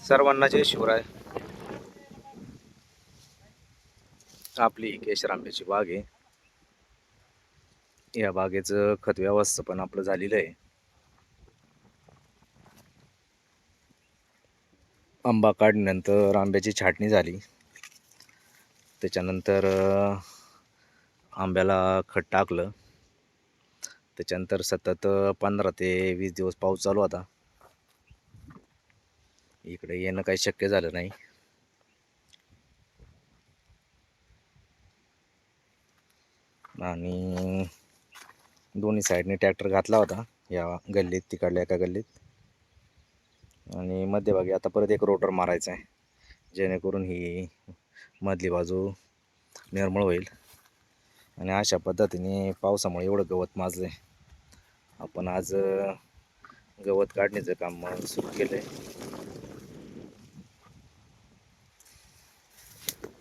सर्वांना जय शिवराय. आपली केशर आंब्याची बाग आहे. या बागेचं खत व्यवस्थापन आपलं झालेलं आहे. आंबा काढल्यानंतर आंब्याची छाटणी झाली. त्याच्यानंतर आंब्याला खत टाकलं. त्याच्यानंतर सतत 15 ते 20 दिवस पाऊस चालू होता. इकडे येणं काही शक्य झालं नाही. आणि दोन्ही साईडने ट्रॅक्टर घातला होता, या गल्लीत तिकडल्या एका गल्लीत. आणि मध्यभागी आता परत एक रोटर मारायचा आहे, जेणेकरून ही मधली बाजू निर्मळ होईल. आणि अशा पद्धतीने पावसामुळे एवढं गवत माजलं आहे. आपण आज गवत काढण्याचं काम सुरू केलं आहे.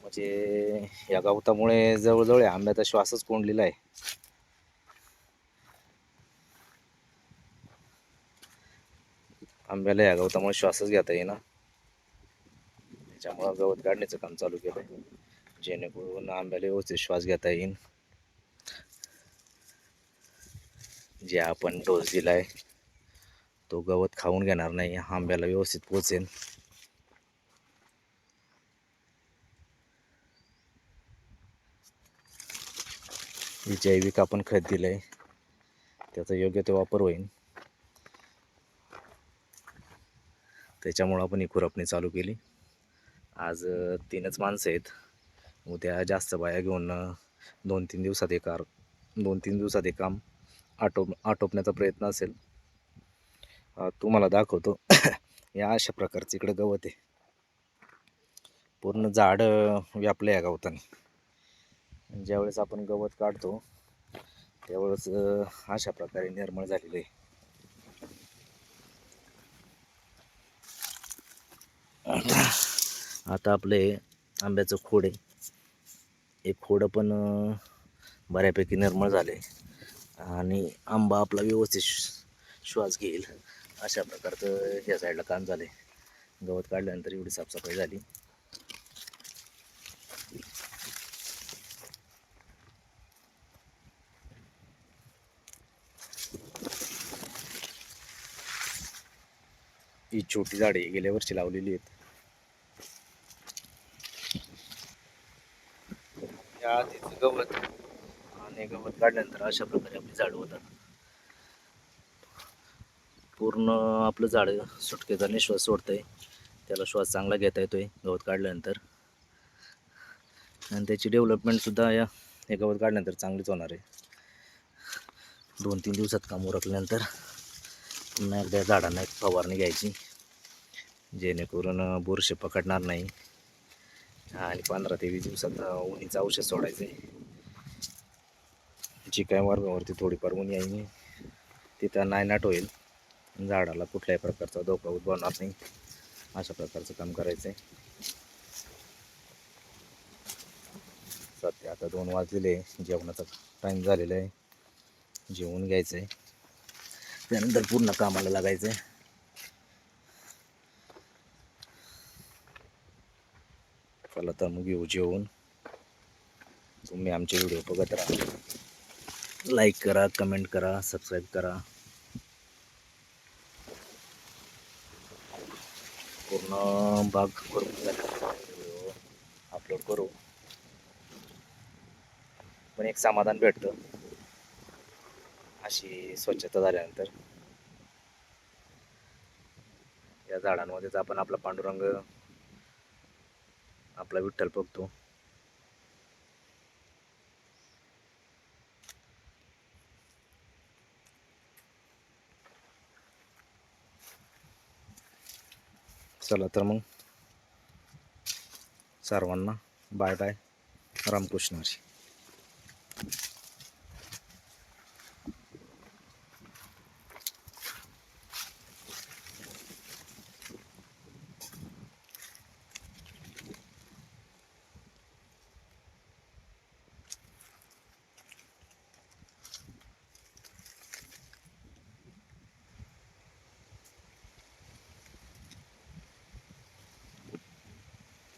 म्हणजे या गवतामुळे जवळजवळ आंब्याचा श्वासच कोंडलेला आहे. आंब्याला या गवतामुळे श्वासच घेता येईना. त्याच्यामुळं गवत काढण्याचं काम चालू केलं आहे, जेणेकरून आंब्याला व्यवस्थित श्वास घेता येईल. जे आपण डोस दिलाय तो गवत खाऊन घेणार नाही, आंब्याला व्यवस्थित पोचेल. जैविक आपण खत दिलंय, त्याचा योग्य ते वापर होईल. त्याच्यामुळं आपण ही खुरपणी चालू केली. आज 3च माणसं आहेत. उद्या जास्त बाया घेऊन 2-3 दिवसात हे काम आटोपण्याचा प्रयत्न असेल. तुम्हाला दाखवतो. या अशा प्रकारचं इकडं गवत आहे. पूर्ण झाड व्यापलं या गवताने. ज्यावेळेस आपण गवत काढतो त्यावेळेस अशा प्रकारे निर्मळ झालेलं आहे. आता आपले आंब्याचं खोड आहे, एक खोड पण बऱ्यापैकी निर्मळ झाले आणि आंबा आपला व्यवस्थित श्वास घेईल अशा प्रकारचं ह्या साईडला काम झाले. गवत काढल्यानंतर एवढी साफसफाई झाली. ही छोटी झाडे गेल्या वर्षी लावलेली आहेत. या आधीच गवत आणि गवत काढल्यानंतर अशा प्रकारे आपली झाडं होतात. पूर्ण आपलं झाड सुटकेचा श्वास सोडतंय, त्याला श्वास चांगला घेता येतोय गवत काढल्यानंतर. आणि त्याची डेव्हलपमेंटसुद्धा हे गवत काढल्यानंतर चांगलीच होणार आहे. 2-3 दिवसात काम उरकल्यानंतर पुन्हा एकदा झाडांना एक फवारणी घ्यायची, जेणेकरून बुरशी पकडणार नाही. आणि 15 ते 20 दिवसात उन्हीचं औषध सोडायचं आहे. जी काय मार्गावरती थोडीफार ऊन येईल तिथं नायनाट होईल, झाडाला कुठल्याही प्रकारचा धोका उद्भवणार नाही. अशा प्रकारचं काम करायचं आहे. सध्या आता 2 वाजलेले, जेवणाचा टाईम झालेला आहे. जेवून घ्यायचं आहे, त्यानंतर पूर्ण कामाला लागायचं आहे. चला तर मग घेऊ जेवून. तुम्ही आमचे व्हिडिओ बघत राहा, लाईक करा, कमेंट करा, सबस्क्राईब करा. पूर्ण बाग करून व्हिडिओ अपलोड करू, पण एक समाधान भेटतं अशी स्वच्छता झाल्यानंतर. या झाडांमध्येच आपण आपला पांडुरंग, आपला विठ्ठल बघतो. चला तर मग सर्वांना बाय बाय. रामकृष्ण हरी.